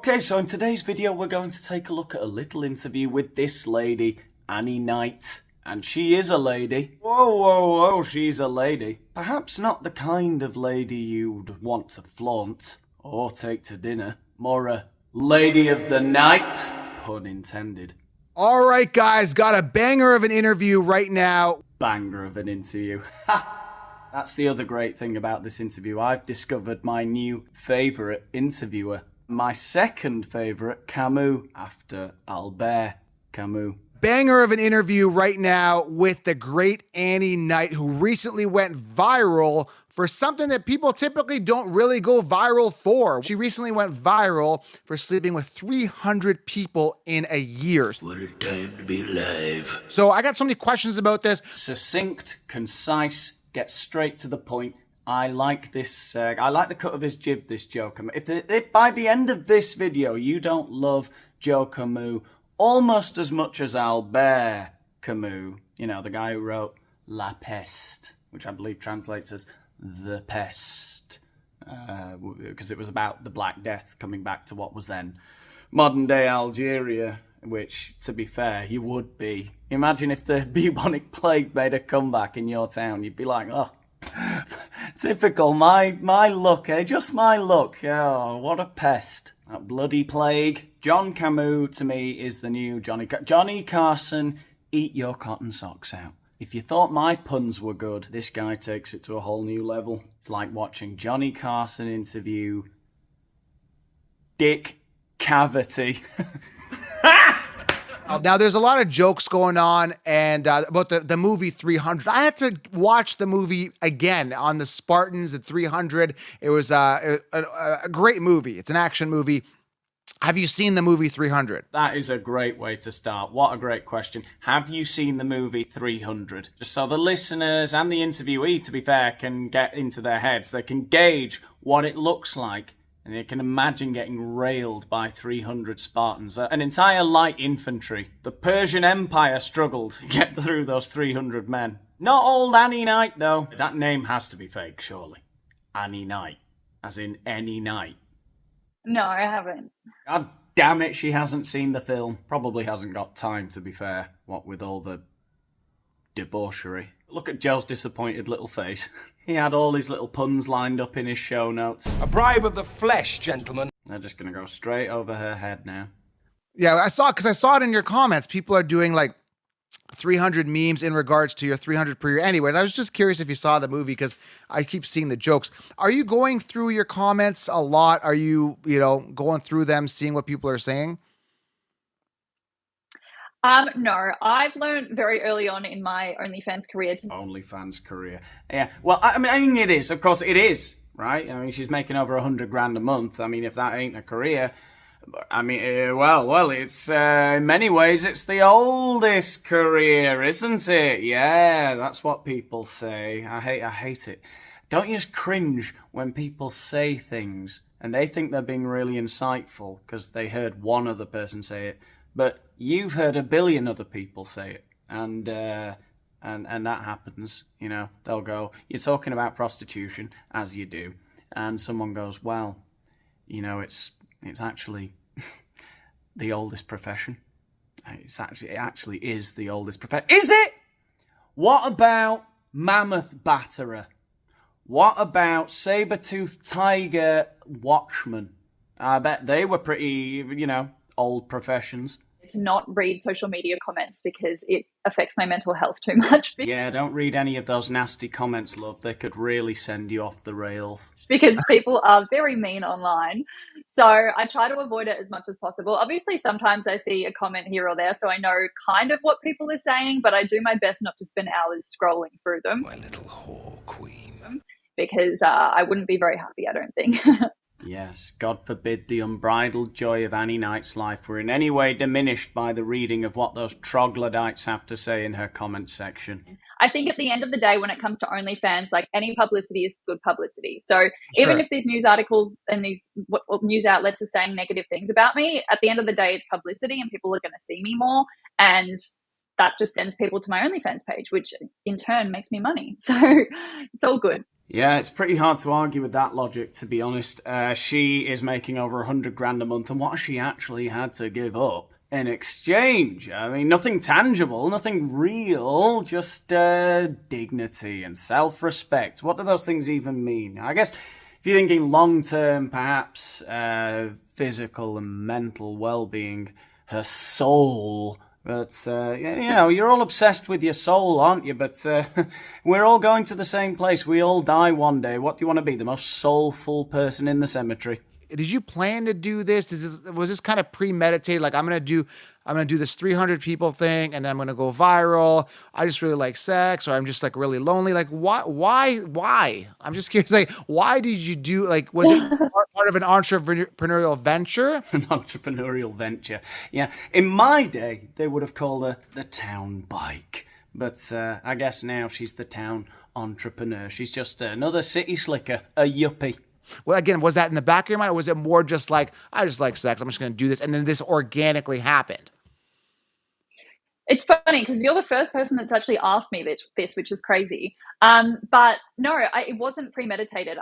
Okay, so in today's video, we're going to take a look at a little interview with this lady, Annie Knight. And she is a lady. Whoa, whoa, whoa, she's a lady. Perhaps not the kind of lady you'd want to flaunt or take to dinner. More a lady of the night, pun intended. All right, guys, got a banger of an interview right now. Banger of an interview. That's the other great thing about this interview. I've discovered my new favourite interviewer. My second favourite, Camus, after Albert Camus. Banger of an interview right now with the great Annie Knight, who recently went viral for something that people typically don't really go viral for. She recently went viral for sleeping with 300 people in a year. What a time to be alive. So I got so many questions about this. Succinct, concise, get straight to the point. I like this, I like the cut of his jib, this Joker. If by the end of this video you don't love Joker Camus almost as much as Albert Camus, you know, the guy who wrote La Peste, which I believe translates as The Pest, because it was about the Black Death coming back to what was then modern-day Algeria, which, to be fair, you would be. Imagine if the bubonic plague made a comeback in your town. You'd be like, oh, typical, my luck, eh? Just my luck. Oh, what a pest. That bloody plague. John Camus, to me, is the new Johnny Carson, eat your cotton socks out. If you thought my puns were good, this guy takes it to a whole new level. It's like watching Johnny Carson interview Dick Cavity. Now, there's a lot of jokes going on and about the movie 300. I had to watch the movie again on the Spartans at 300. It was a great movie. It's an action movie. Have you seen the movie 300? That is a great way to start. What a great question. Have you seen the movie 300? Just so the listeners and the interviewee, to be fair, can get into their heads. They can gauge what it looks like. And you can imagine getting railed by 300 Spartans. An entire light infantry. The Persian Empire struggled to get through those 300 men. Not old Annie Knight, though. That name has to be fake, surely. Annie Knight. As in any night. No, I haven't. God damn it, she hasn't seen the film. Probably hasn't got time, to be fair. What with all the debauchery. Look at Joe's disappointed little face. He had all his little puns lined up in his show notes. A bribe of the flesh, gentlemen. They're just going to go straight over her head now. Yeah, I saw it in your comments. People are doing like 300 memes in regards to your 300 per year. Anyways, I was just curious if you saw the movie because I keep seeing the jokes. Are you going through your comments a lot? Are you, going through them, seeing what people are saying? No, I've learned very early on in my OnlyFans career OnlyFans career. Yeah, well, I mean, it is. Of course, it is, right? I mean, she's making over 100 grand a month. I mean, if that ain't a career, I mean, well, it's, in many ways, it's the oldest career, isn't it? Yeah, that's what people say. I hate it. Don't you just cringe when people say things and they think they're being really insightful because they heard one other person say it, but you've heard a billion other people say it, and that happens. They'll go, you're talking about prostitution, as you do, and someone goes, well, it's actually the oldest profession. It actually is the oldest profession. Is it? What about mammoth batterer? What about saber-toothed tiger watchman? I bet they were pretty, old professions. to not read social media comments because it affects my mental health too much. Yeah, don't read any of those nasty comments, love. They could really send you off the rails. Because people are very mean online. So I try to avoid it as much as possible. Obviously, sometimes I see a comment here or there, so I know kind of what people are saying, but I do my best not to spend hours scrolling through them. My little whore queen. Because I wouldn't be very happy, I don't think. Yes, God forbid the unbridled joy of Annie Knight's life were in any way diminished by the reading of what those troglodytes have to say in her comment section. I think at the end of the day, when it comes to OnlyFans, like any publicity is good publicity. So even if these news articles and these news outlets are saying negative things about me, at the end of the day, it's publicity and people are going to see me more. And that just sends people to my OnlyFans page, which in turn makes me money. So it's all good. Yeah, it's pretty hard to argue with that logic, to be honest. She is making over 100 grand a month, and what has she actually had to give up in exchange? I mean, nothing tangible, nothing real, just dignity and self-respect. What do those things even mean? I guess if you're thinking long-term, perhaps physical and mental well-being, her soul. But, you're all obsessed with your soul, aren't you? But we're all going to the same place. We all die one day. What do you want to be? The most soulful person in the cemetery? Did you plan to do this? Was this kind of premeditated? Like, I'm gonna do this 300 people thing, and then I'm gonna go viral. I just really like sex, or I'm just like really lonely. Like, why? I'm just curious. Like, why did you do? Like, was it part of an entrepreneurial venture? An entrepreneurial venture. Yeah. In my day, they would have called her the town bike. But I guess now she's the town entrepreneur. She's just another city slicker, a yuppie. Well, again, was that in the back of your mind, or was it more just like, I just like sex, I'm just going to do this, and then this organically happened? It's funny because you're the first person that's actually asked me this, which is crazy. But no, it wasn't premeditated.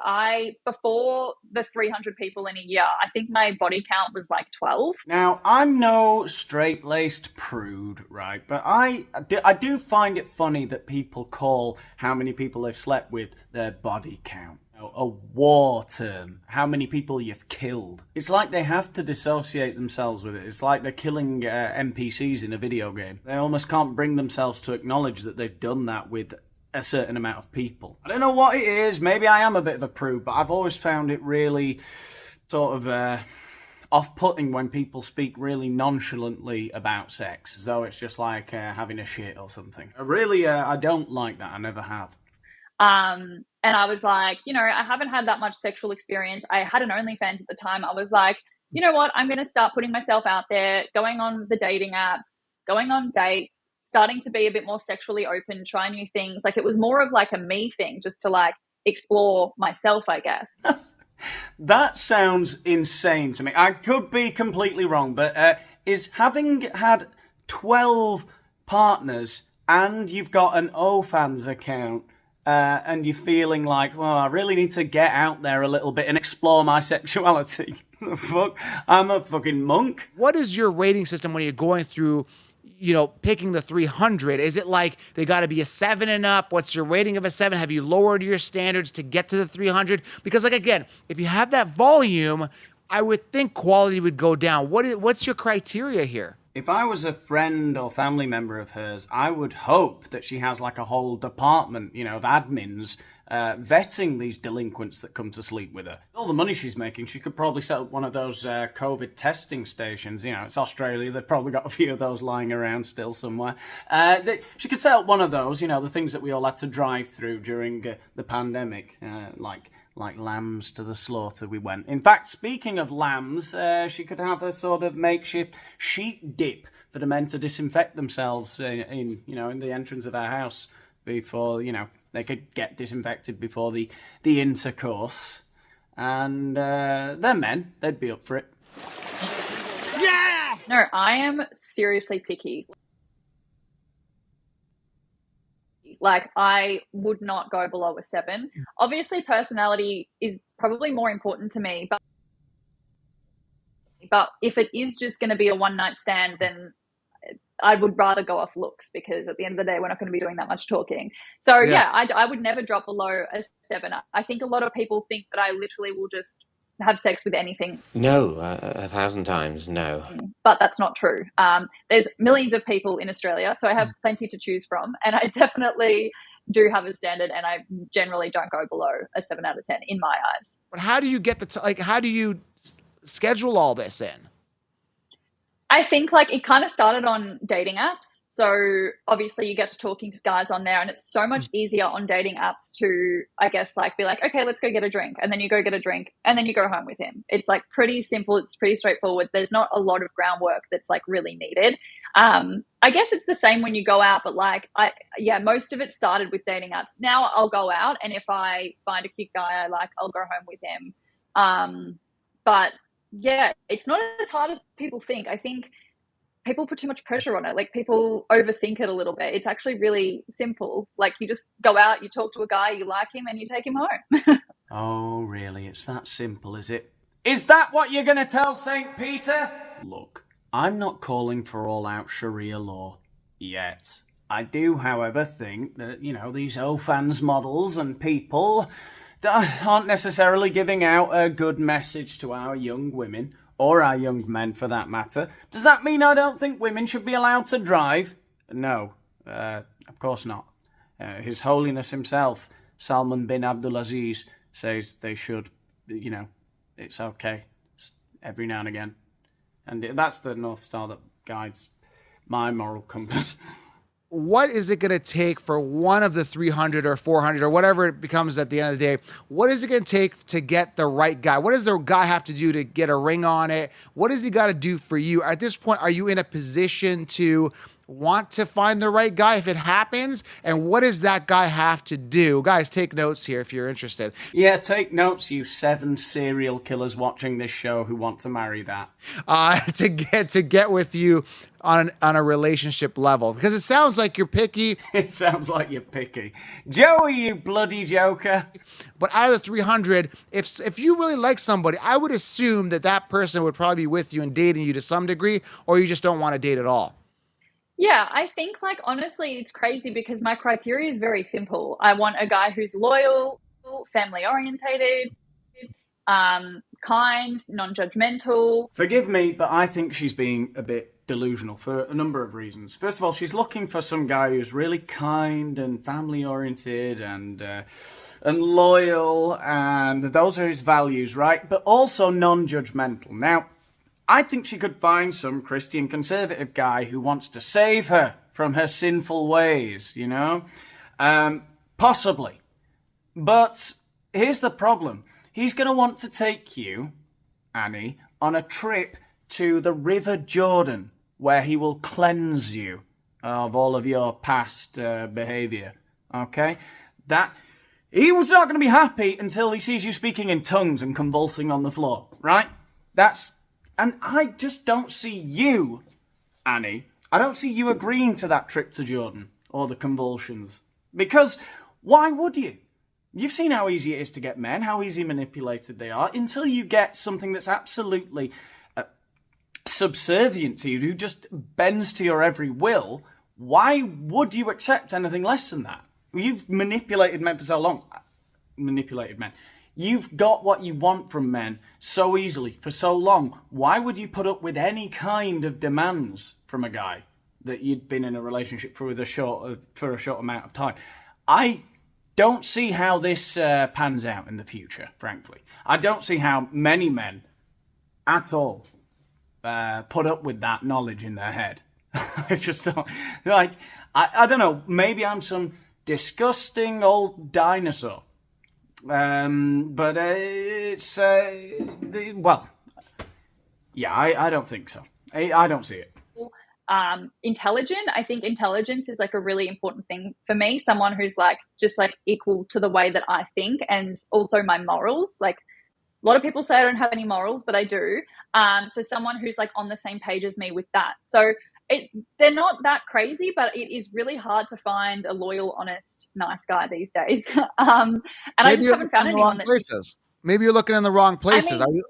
Before the 300 people in a year, I think my body count was like 12. Now, I'm no straight-laced prude, right? But I do find it funny that people call how many people they've slept with their body count. A war term, how many people you've killed. It's like they have to dissociate themselves with it. It's like they're killing NPCs in a video game. They almost can't bring themselves to acknowledge that they've done that with a certain amount of people. I don't know what it is. Maybe I am a bit of a prude, but I've always found it really sort of off-putting when people speak really nonchalantly about sex, as though it's just like having a shit or something. I don't like that. I never have. And I was like, I haven't had that much sexual experience. I had an OnlyFans at the time. I was like, you know what? I'm going to start putting myself out there, going on the dating apps, going on dates, starting to be a bit more sexually open, try new things. Like, it was more of like a me thing, just to like explore myself, I guess. That sounds insane to me. I could be completely wrong, but is having had 12 partners and you've got an OFans account, and you're feeling like, well, I really need to get out there a little bit and explore my sexuality. Fuck, I'm a fucking monk. What is your rating system when you're going through, picking the 300? Is it like they got to be a 7 and up? What's your rating of a 7? Have you lowered your standards to get to the 300? Because, like, again, if you have that volume, I would think quality would go down. What's your criteria here? If I was a friend or family member of hers, I would hope that she has like a whole department, of admins vetting these delinquents that come to sleep with her. All the money she's making, she could probably set up one of those COVID testing stations. It's Australia. They've probably got a few of those lying around still somewhere. She could set up one of those, the things that we all had to drive through during the pandemic, like lambs to the slaughter we went. In fact, speaking of lambs, she could have a sort of makeshift sheep dip for the men to disinfect themselves in the entrance of our house before, they could get disinfected before the intercourse. And they're men. They'd be up for it. Yeah! No, I am seriously picky. Like, I would not go below a 7. Obviously, personality is probably more important to me, but if it is just going to be a one-night stand, then I would rather go off looks, because at the end of the day, we're not going to be doing that much talking. So yeah, I would never drop below a 7. I think a lot of people think that I literally will just have sex with anything. No, 1,000 times no. But that's not true. There's millions of people in Australia, so I have plenty to choose from, and I definitely do have a standard, and I generally don't go below a 7 out of 10 in my eyes. But how do you get how do you schedule all this in? I think it kind of started on dating apps. So obviously you get to talking to guys on there, and it's so much easier on dating apps to, I guess, be like, okay, let's go get a drink. And then you go get a drink and then you go home with him. It's pretty simple. It's pretty straightforward. There's not a lot of groundwork that's really needed. I guess it's the same when you go out, but most of it started with dating apps. Now I'll go out, and if I find a cute guy I like, I'll go home with him. But yeah, it's not as hard as people think. I think people put too much pressure on it. Like, people overthink it a little bit. It's actually really simple. Like, you just go out, you talk to a guy, you like him, and you take him home. Oh, really? It's that simple, is it? Is that what you're going to tell St. Peter? Look, I'm not calling for all-out Sharia law yet. I do, however, think that, these OFANS models and people aren't necessarily giving out a good message to our young women, or our young men for that matter. Does that mean I don't think women should be allowed to drive? No, of course not. His Holiness himself, Salman bin Abdulaziz, says they should, it's okay every now and again. And that's the North Star that guides my moral compass. What is it going to take for one of the 300 or 400 or whatever it becomes at the end of the day? What is it going to take to get the right guy? What does the guy have to do to get a ring on it? What does he got to do for you? At this point, are you in a position to want to find the right guy if it happens? And what does that guy have to do? Guys, take notes here if you're interested. Yeah, take notes, you 7 serial killers watching this show who want to marry that. To get with you on a relationship level, because it sounds like you're picky. It sounds like you're picky. Joey, you bloody joker. But out of the 300, if you really like somebody, I would assume that person would probably be with you and dating you to some degree, or you just don't want to date at all. Yeah, I think, honestly, it's crazy because my criteria is very simple. I want a guy who's loyal, family orientated, kind, non-judgmental. Forgive me, but I think she's being a bit delusional for a number of reasons. First of all, she's looking for some guy who's really kind and family oriented and loyal, and those are his values, right? But also non-judgmental. Now, I think she could find some Christian conservative guy who wants to save her from her sinful ways, possibly. But here's the problem. He's going to want to take you, Annie, on a trip to the River Jordan, where he will cleanse you of all of your past behavior, okay? He was not going to be happy until he sees you speaking in tongues and convulsing on the floor, right? And I just don't see you, Annie, I don't see you agreeing to that trip to Jordan or the convulsions. Because why would you? You've seen how easy it is to get men, how easy manipulated they are, until you get something that's absolutely subservient to you, who just bends to your every will. Why would you accept anything less than that? You've manipulated men for so long. Manipulated men. You've got what you want from men so easily for so long. Why would you put up with any kind of demands from a guy that you'd been in a relationship for a short amount of time? I don't see how this pans out in the future, frankly. I don't see how many men at all put up with that knowledge in their head. I just don't. I don't know. Maybe I'm some disgusting old dinosaur. But it's well, yeah, I don't think so. I don't see it. Intelligent. I think intelligence is a really important thing for me. Someone who's just equal to the way that I think, and also my morals. A lot of people say I don't have any morals, but I do. So someone who's on the same page as me with that. So they're not that crazy, but it is really hard to find a loyal, honest, nice guy these days. And maybe I just haven't found anyone. Maybe you're looking in the wrong places. Are you?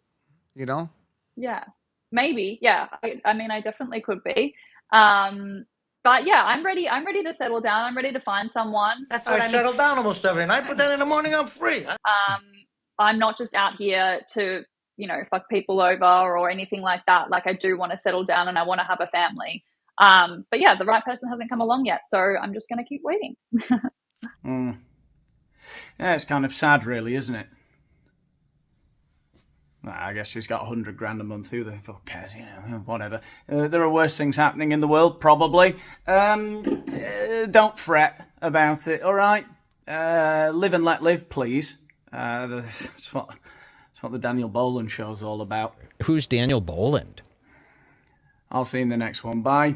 Yeah, maybe. Yeah. I definitely could be. But yeah, I'm ready. I'm ready to settle down. I'm ready to find someone. That's why I settle down almost every night, but then in the morning I'm free. I'm not just out here to, fuck people over or anything like that. I do want to settle down and I want to have a family. But yeah, the right person hasn't come along yet, so I'm just going to keep waiting. Yeah, it's kind of sad, really, isn't it? I guess she's got $100,000 a month. Who the fuck cares? Whatever. There are worse things happening in the world, probably. Don't fret about it, all right? Live and let live, please. That's what the Daniel Boland show's all about. Who's Daniel Boland? I'll see you in the next one. Bye.